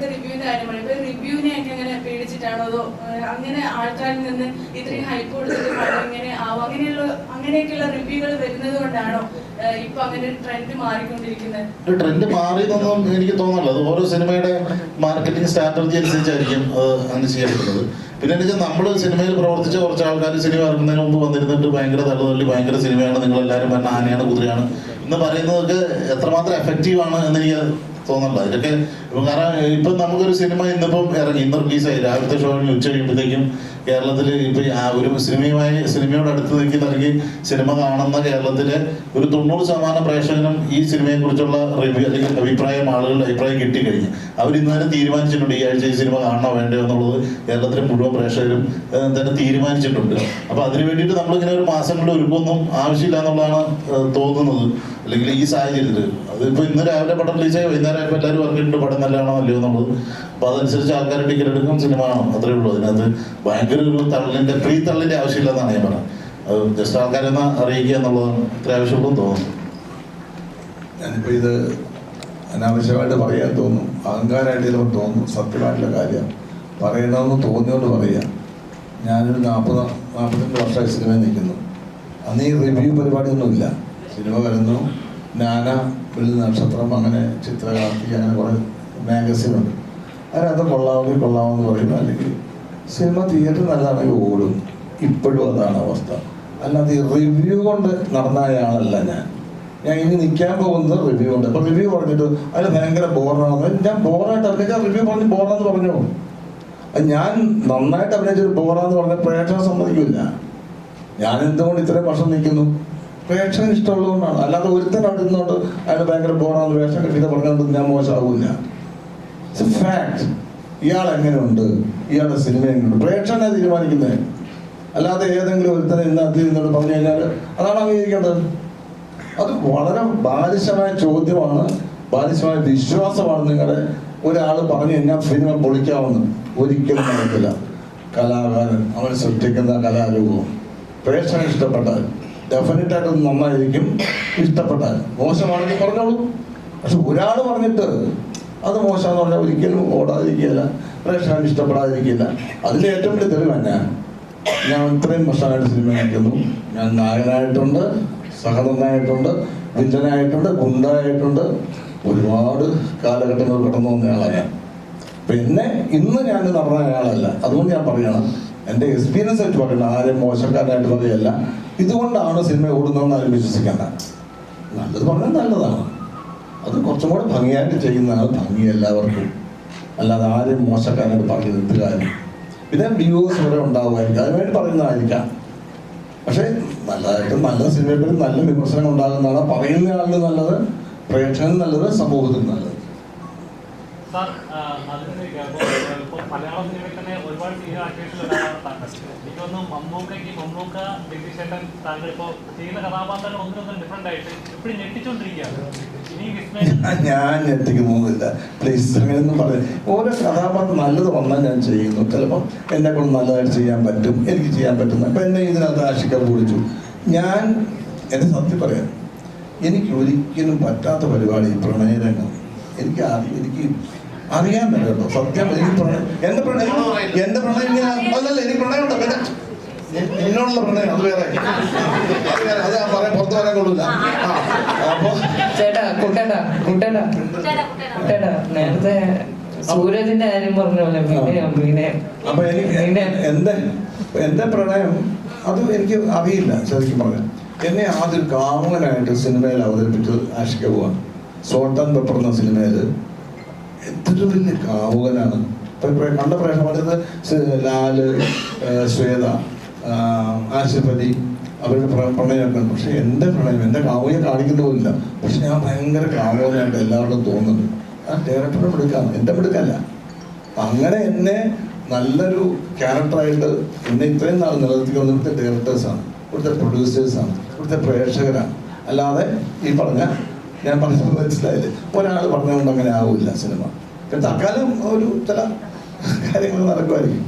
നേരത്തെ റിവ്യൂവിന്റെ കാര്യമാണ്. ഇപ്പൊ റിവ്യൂവിനെയൊക്കെ എങ്ങനെ പേടിച്ചിട്ടാണോ അതോ അങ്ങനെ ആൾക്കാരിൽ നിന്ന് ഇത്രയും ഹൈപ്പ് കൊടുത്തിട്ട് ഇങ്ങനെ ആവും അങ്ങനെയൊക്കെയുള്ള റിവ്യൂകൾ വരുന്നത് കൊണ്ടാണോ ഇപ്പൊ അങ്ങനെ ട്രെൻഡ് മാറിക്കൊണ്ടിരിക്കുന്നത്? ട്രെൻഡ് മാറിയെന്നൊന്നും എനിക്ക് തോന്നുന്നില്ല. അത് ഓരോ സിനിമയുടെ മാർക്കറ്റിംഗ് സ്ട്രാറ്റജി അനുസരിച്ചായിരിക്കും അങ്ങനെ ചെയ്യപ്പെടുന്നത്. പിന്നെ വെച്ചാൽ നമ്മൾ സിനിമയിൽ പ്രവർത്തിച്ച കുറച്ച് ആൾക്കാർ സിനിമ ഇറങ്ങുന്നതിന് മുമ്പ് വന്നിരുന്നിട്ട് ഭയങ്കര തള്ളുതള്ളി ഭയങ്കര സിനിമയാണ്, നിങ്ങളെല്ലാവരും പറഞ്ഞ ആനയാണ് കുതിരയാണ് എന്ന് പറയുന്നതൊക്കെ എത്രമാത്രം എഫക്റ്റീവാണ് എന്ന് എനിക്ക് തോന്നുന്നില്ല. ഇതൊക്കെ കാരണം ഇപ്പം നമുക്കൊരു സിനിമ ഇന്നിപ്പം ഇറങ്ങി, ഇന്ന് റിലീസായി, രാവിലത്തെ ഷോ ഉച്ച കഴിയുമ്പോഴത്തേക്കും കേരളത്തിൽ ഇപ്പം ഒരു സിനിമയോട് അടുത്ത് നിൽക്കുന്ന അല്ലെങ്കിൽ സിനിമ കാണുന്ന കേരളത്തിലെ ഒരു 90% പ്രേക്ഷകനും ഈ സിനിമയെക്കുറിച്ചുള്ള റിവ്യൂ അല്ലെങ്കിൽ ആളുകളുടെ അഭിപ്രായം കിട്ടിക്കഴിഞ്ഞു. അവരിന്ന് തന്നെ തീരുമാനിച്ചിട്ടുണ്ട് ഈ ആഴ്ച ഈ സിനിമ കാണണോ വേണ്ടോ എന്നുള്ളത്. കേരളത്തിലെ മുഴുവൻ പ്രേക്ഷകരും തന്നെ തീരുമാനിച്ചിട്ടുണ്ട്. അപ്പോൾ അതിന് വേണ്ടിയിട്ട് നമ്മളിങ്ങനെ ഒരു മാസം കൊണ്ട് ഒരുക്കൊന്നും ആവശ്യമില്ല എന്നുള്ളതാണ് തോന്നുന്നത്. അല്ലെങ്കിൽ ഈ സാഹചര്യത്തിൽ അതിപ്പോൾ ഇന്ന് രാവിലെ പടം റിലീസായി വൈകുന്നേരം ആയപ്പോൾ എല്ലാവരും പറഞ്ഞിട്ടുണ്ട് പടം നല്ലതാണോ അല്ലയോ എന്നുള്ളത്. അപ്പോൾ അതനുസരിച്ച് ആൾക്കാർ ടിക്കറ്റ് എടുക്കും, സിനിമ കാണും, അത്രേ ഉള്ളൂ. അതിനകത്ത് ഭയങ്കര ഒരു തള്ളിൻ്റെ ആവശ്യമില്ലെന്നാണ് ഞാൻ പറഞ്ഞത്. അത് ജസ്റ്റ് ആൾക്കാരെന്ന് അറിയിക്കുക എന്നുള്ളതാണ് ഇത്ര ആവശ്യമുള്ളൂ തോന്നുന്നു. ഞാനിപ്പോൾ ഇത് അനാവശ്യമായിട്ട് പറയാൻ തോന്നും, അഹങ്കാരമായിട്ട് ചിലപ്പോൾ തോന്നും. സത്യമായിട്ടുള്ള കാര്യം പറയണമെന്ന് തോന്നിയോണ്ട് പറയാം. ഞാനൊരു 40-42 വർഷമായി സിനിമയിൽ നിൽക്കുന്നു. അന്ന് ഈ റിവ്യൂ പരിപാടിയൊന്നുമില്ല. സിനിമ വരുന്നു, നാന, വെള്ളി നക്ഷത്രം, അങ്ങനെ ചിത്രകാർത്തി, അങ്ങനെ കുറേ മാഗസിനുണ്ട്. അതിനകത്ത് കൊള്ളാമെന്ന് പറയുന്നു. അല്ലെങ്കിൽ സിനിമ തിയേറ്റർ നല്ലതാണെങ്കിൽ ഓടും. ഇപ്പോഴും അതാണ് അവസ്ഥ. അല്ലാതെ ഈ റിവ്യൂ കൊണ്ട് നടന്ന ആളല്ല ഞാൻ ഇനി നിൽക്കാൻ പോകുന്നത് റിവ്യൂ കൊണ്ട്. അപ്പോൾ റിവ്യൂ പറഞ്ഞിട്ട് അതിൽ ഭയങ്കര ബോറാണെന്ന് ഞാൻ ബോറായിട്ട് അഭിനയിച്ചാൽ റിവ്യൂ പറഞ്ഞ് ബോറാന്ന് പറഞ്ഞു. ഞാൻ നന്നായിട്ട് അഭിനയിച്ചൊരു ബോറാന്ന് പറഞ്ഞാൽ പ്രേക്ഷകൻ സമ്മതിക്കില്ല. ഞാൻ എന്തുകൊണ്ട് ഇത്രയും വർഷം നിൽക്കുന്നു? പ്രേക്ഷകൻ ഇഷ്ടമുള്ളതുകൊണ്ടാണ്. അല്ലാതെ ഒരുത്തൻ അവിടെ ഇരുന്നോണ്ട് അതിന് ഭയങ്കര ബോറാന്ന് വേഷം കെട്ടിയിട്ട് പറഞ്ഞുകൊണ്ട് ഞാൻ മോശമാവില്ല. It's A fact. ഇയാൾ എങ്ങനെയുണ്ട്, ഇയാളുടെ സിനിമ എങ്ങനെയുണ്ട്, പ്രേക്ഷകനെ തീരുമാനിക്കുന്നത്. അല്ലാതെ ഏതെങ്കിലും ഒരുത്തനെ ഇന്ന് അതിരുന്നോട് പറഞ്ഞു കഴിഞ്ഞാൽ അതാണ് അംഗീകരിക്കേണ്ടത്. അത് വളരെ ബാലിശമായ ചോദ്യമാണ്, ബാലിശമായ വിശ്വാസമാണ്. നിങ്ങളുടെ ഒരാൾ പറഞ്ഞു കഴിഞ്ഞാൽ സിനിമ പൊളിക്കാവുന്ന ഒരിക്കലും നടക്കില്ല. കലാകാരൻ അവൻ സൃഷ്ടിക്കുന്ന കലാരൂപം പ്രേക്ഷകൻ ഇഷ്ടപ്പെട്ടാൽ ഡെഫിനറ്റായിട്ട് നന്നായിരിക്കും. ഇഷ്ടപ്പെട്ടാൽ മോശമാണെങ്കിൽ പറഞ്ഞോളൂ. പക്ഷെ ഒരാൾ പറഞ്ഞിട്ട് അത് മോശമെന്ന് പറഞ്ഞാൽ ഒരിക്കലും ഓടാതിരിക്കുകയില്ല, പ്രേക്ഷകൻ ഇഷ്ടപ്പെടാതിരിക്കില്ല. അതിൻ്റെ ഏറ്റവും വലിയ തെളിവ് തന്നെയാണ്. ഞാൻ ഇത്രയും വർഷമായിട്ട് സിനിമ നയിക്കുന്നു. ഞാൻ നായകനായിട്ടുണ്ട്, സഹനടനായിട്ടുണ്ട്, വില്ലനായിട്ടുണ്ട്, ഗുണ്ടായിട്ടുണ്ട്. ഒരുപാട് കാലഘട്ടങ്ങൾ കടന്നു വന്നയാളല്ല. പിന്നെ ഇന്ന് ഞാൻ നടന്ന ആളല്ല. അതുകൊണ്ട് ഞാൻ പറയണം, എൻ്റെ എക്സ്പീരിയൻസ് ആയിട്ട് പറയണം, ആരും മോശക്കാരനായിട്ട് പറയല്ല. ഇതുകൊണ്ടാണ് സിനിമ ഓടുന്നതെന്ന് ആരും വിശ്വസിക്കേണ്ട. നല്ലത് പറഞ്ഞാൽ നല്ലതാണ്. അത് കുറച്ചും കൂടെ ഭംഗിയായിട്ട് ചെയ്യുന്നതാണ് ഭംഗി എല്ലാവർക്കും. അല്ലാതെ ആരും മോശക്കാരനായിട്ട് പറഞ്ഞത് എന്ത് കാര്യം? പിന്നെ വ്യൂവേഴ്സ് വരെ ഉണ്ടാവുമായിരിക്കും, അതിനുവേണ്ടി പറയുന്നതായിരിക്കാം. പക്ഷേ നല്ലതായിട്ട് നല്ല സിനിമയിൽ നല്ല വിമർശനം ഉണ്ടാകുന്നതാണ് പറയുന്ന ആളിന് നല്ലത്, പ്രേക്ഷകന് നല്ലത്, സമൂഹത്തിന് നല്ലത്. മലയാള സിനിമയിൽ തന്നെ ഒരുപാട് സീനിയർ ആക്ടേഴ്സിൽ എനിക്കൊന്ന് മമ്മൂക്ക ജഗദീശേട്ടൻ താങ്കൾ ഇപ്പോൾ ചെയ്യുന്ന കഥാപാത്രങ്ങൾ ഒന്നിനൊന്നും ഡിഫറെന്റ് ആയിട്ട് എപ്പോഴും ഞെട്ടിച്ചോണ്ടിരിക്കുകയാണ്. ഞാൻ ഞെട്ടിക്കുന്നൊന്നുമില്ല, പ്ലീസ് അങ്ങനെയൊന്നും പറയും. ഓരോ കഥാപാത്രം നല്ലത് വന്നാൽ ഞാൻ ചെയ്യുന്നു. ചിലപ്പോൾ എന്നെ കൊണ്ട് നല്ലതായിട്ട് ചെയ്യാൻ പറ്റും, എനിക്ക് ചെയ്യാൻ പറ്റുന്ന. അപ്പം എന്നെ ഇതിനകത്ത് ആഷിക്കാൻ വിളിച്ചു. ഞാൻ എൻ്റെ സത്യം പറയാം, എനിക്ക് ഒരിക്കലും പറ്റാത്ത പരിപാടി പ്രണയരംഗം. എനിക്ക് അറിയാൻ തന്നെ കേട്ടോ, സത്യം. എനിക്ക് പ്രണയം, എൻ്റെ പ്രണയം അല്ലല്ല, എനിക്ക് പ്രണയമുണ്ട്. പിന്നെ എന്നോടുള്ള പ്രണയം അത് വേറെ, അത് ഞാൻ പറയാൻ പുറത്ത് പറയാൻ കൊള്ളില്ല. അപ്പൊ നേരത്തെ സൂരജിന്റെ കാര്യം പറഞ്ഞോളെ. അപ്പൊ എനിക്ക് എന്റെ പ്രണയം അത് എനിക്ക് അറിയില്ല ശരിക്കും പറഞ്ഞാൽ. എന്നെ ആദ്യം കാമുകനായിട്ട് സിനിമയിൽ അവതരിപ്പിച്ചത് ആഷിക പോവാണ്. സോൾട്ട് ആൻഡ് പെപ്പർ എന്ന സിനിമയിൽ എന്തൊരു വലിയ കാമുകനാണ്. കണ്ട പ്രേക്ഷകർ പറഞ്ഞത് ലാല്, ശ്വേത, ആസിഫ് അലി, അവരുടെ പ്രണയമൊക്കെ. പക്ഷെ എൻ്റെ പ്രണയം, എൻ്റെ കാമുകയെ കാണിക്കുന്നതുമില്ല. പക്ഷെ ഞാൻ ഭയങ്കര കാമുകനായിട്ട് എല്ലാവരുടെയും തോന്നുന്നുണ്ട്. ആ ഡയറക്ടറുടെ മിടുക്കാണ്, എൻ്റെ മിടുക്കല്ല. അങ്ങനെ എന്നെ നല്ലൊരു ക്യാരക്ടറായിട്ട് എന്നെ ഇത്രയും നാൾ നിലനിർത്തിക്കൊണ്ട് ഇവിടുത്തെ ഡയറക്ടേഴ്സാണ്, ഇവിടുത്തെ പ്രൊഡ്യൂസേഴ്സാണ്, ഇവിടുത്തെ പ്രേക്ഷകരാണ്. അല്ലാതെ ഈ ഞാൻ പറഞ്ഞത് മനസ്സിലായില്ലേ, ഒരാൾ പറഞ്ഞുകൊണ്ട് അങ്ങനെ ആവില്ല സിനിമ. തൽക്കാലം ഒരു ചില കാര്യങ്ങൾ നടക്കുമായിരിക്കും.